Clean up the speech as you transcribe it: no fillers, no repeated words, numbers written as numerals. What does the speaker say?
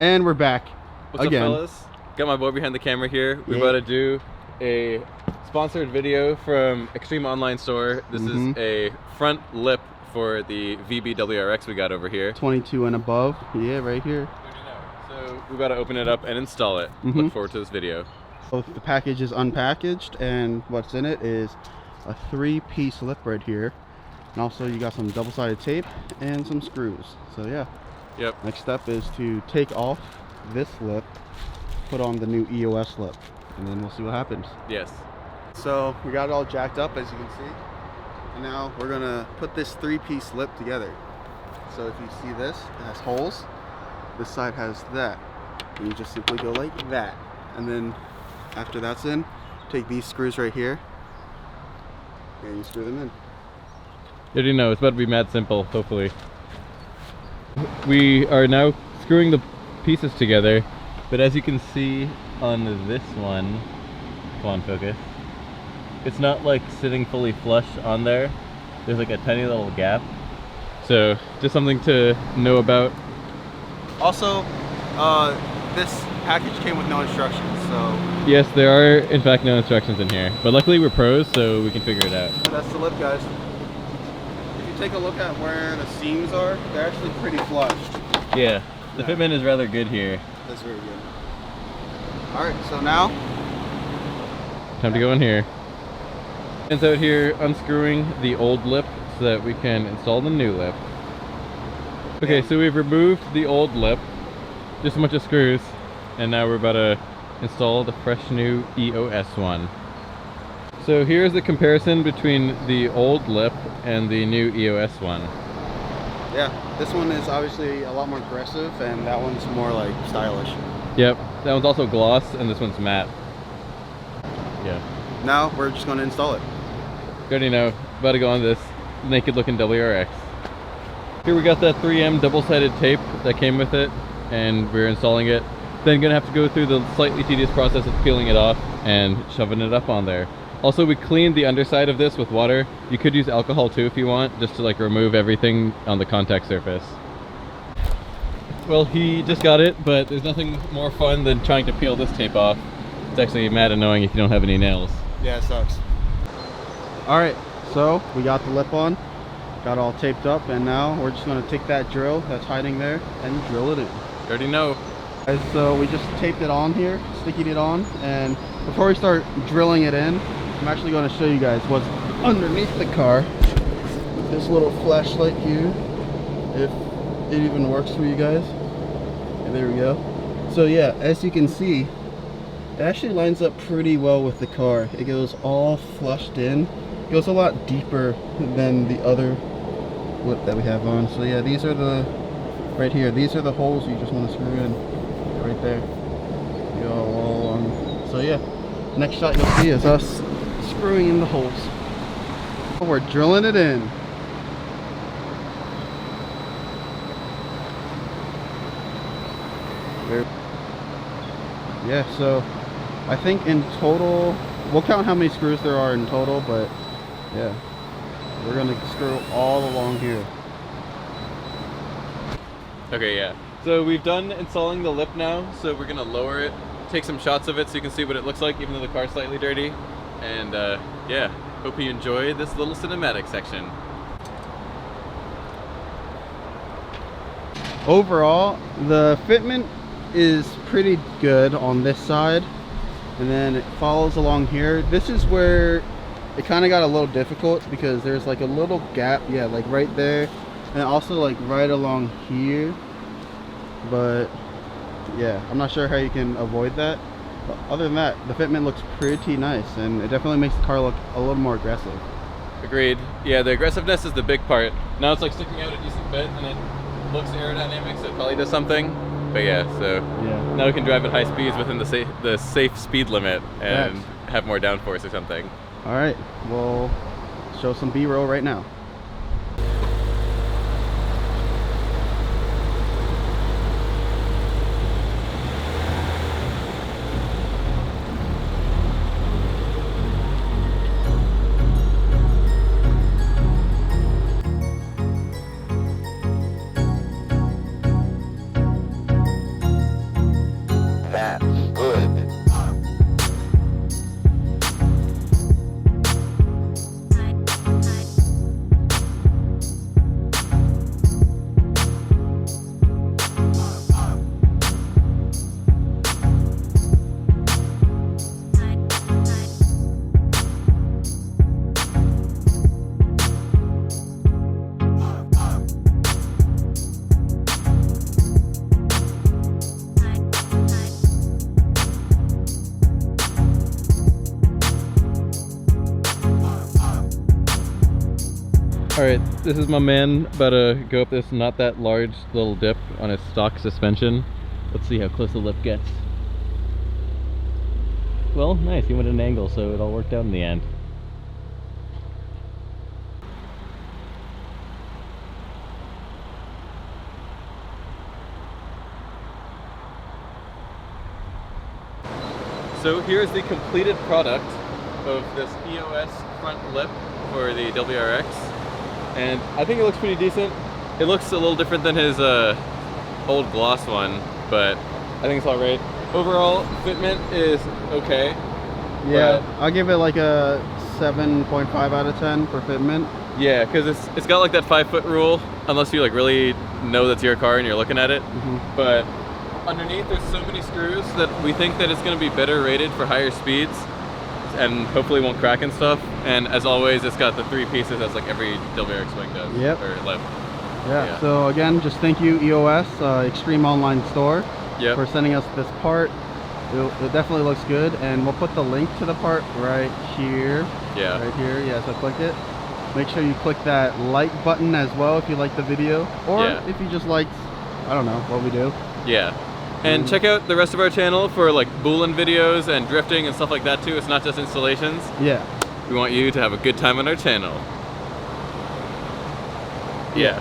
And we're back. What's again. up, fellas? Got my boy behind the camera here. We're Yeah. about to do a sponsored video from Extreme Online Store. This is a front lip for the VB WRX we got over here. 22 and above. Yeah, right here. So we got to open it up and install it. Look forward to this video. So the package is unpackaged, and what's in it is a 3-piece lip right here. And also you got some double-sided tape and some screws. So yeah. Yep. Next step is to take off this lip, put on the new EOS lip, and then we'll see what happens. Yes. So we got it all jacked up, as you can see. And now we're gonna put this 3-piece lip together. So if you see this, it has holes. This side has that. And you just simply go like that. And then after that's in, take these screws right here and you screw them in. You already know, it's about to be mad simple, hopefully. We are now screwing the pieces together, but as you can see on this one, come on, focus, it's not like sitting fully flush on there. There's like a tiny little gap. So just something to know about. Also, this package came with no instructions, so... Yes, there are in fact no instructions in here, but luckily we're pros, so we can figure it out. So that's the lip, guys. If you take a look at where the seams are, they're actually pretty flushed. Yeah, the fitment is rather good here. That's very good. Alright, so now... Time to go in here. It's out here unscrewing the old lip so that we can install the new lip. Okay, so we've removed the old lip, just a bunch of screws, and now we're about to install the fresh new EOS one. So here's the comparison between the old lip and the new EOS one. Yeah, this one is obviously a lot more aggressive, and that one's more like stylish. Yep, that one's also gloss, and this one's matte. Yeah. Now we're just going to install it. You already know, about to go on this naked looking WRX. Here we got that 3M double-sided tape that came with it, and we're installing it. Then gonna have to go through the slightly tedious process of peeling it off and shoving it up on there. Also, we cleaned the underside of this with water. You could use alcohol too if you want, just to like remove everything on the contact surface. Well, he just got it, but there's nothing more fun than trying to peel this tape off. It's actually mad annoying if you don't have any nails. Yeah, it sucks. Alright, so we got the lip on, got all taped up, and now we're just going to take that drill that's hiding there and drill it in. You already know. Guys, so we just taped it on here, sticking it on, and before we start drilling it in, I'm actually going to show you guys what's underneath the car with this little flashlight here, if it even works for you guys. And there we go. So yeah, as you can see, it actually lines up pretty well with the car. It goes all flushed in. It goes a lot deeper than the other lip that we have on. So yeah, these are the, right here, these are the holes you just want to screw in. Right there. Go all along. So yeah, next shot you'll see is us screwing in the holes. We're drilling it in. There. Yeah, so I think in total, we'll count how many screws there are in total, but yeah, we're gonna screw all along here. Okay, yeah. So we've done installing the lip now, so we're gonna lower it, take some shots of it so you can see what it looks like, even though the car's slightly dirty. And yeah, hope you enjoy this little cinematic section. Overall, the fitment is pretty good on this side, and then it follows along here. This is where it kind of got a little difficult because there's like a little gap, yeah, like right there, and also like right along here. But yeah, I'm not sure how you can avoid that. But other than that, the fitment looks pretty nice, and it definitely makes the car look a little more aggressive. Agreed. Yeah, the aggressiveness is the big part. Now it's like sticking out a decent bit, and it looks aerodynamic, so it probably does something. But yeah, so yeah, now we can drive at high speeds within the safe speed limit and have more downforce or something. All right, we'll show some B-roll right now. That's good. Alright, this is my man about to go up this not that large little dip on his stock suspension. Let's see how close the lip gets. Well, nice, he went at an angle, so it all worked out in the end. So here's the completed product of this EOS front lip for the WRX. And I think it looks pretty decent. It looks a little different than his old gloss one, but I think it's alright. Overall, fitment is okay. Yeah, I'll give it like a 7.5 out of 10 for fitment. Yeah, because it's got like that 5-foot rule, unless you like really know that's your car and you're looking at it. But underneath there's so many screws that we think that it's going to be better rated for higher speeds and hopefully won't crack and stuff. And as always, it's got the 3 pieces as like every WRX wing does. Yep. Or lip. Yeah, so again, just thank you EOS, Extreme Online Store, Yep. for sending us this part. It definitely looks good, and we'll put the link to the part right here. Yeah. Right here, yeah, so click it. Make sure you click that like button as well if you like the video, or if you just liked, I don't know, what we do. Yeah. And check out the rest of our channel for like Boolean videos and drifting and stuff like that too. It's not just installations. Yeah. We want you to have a good time on our channel. Yeah.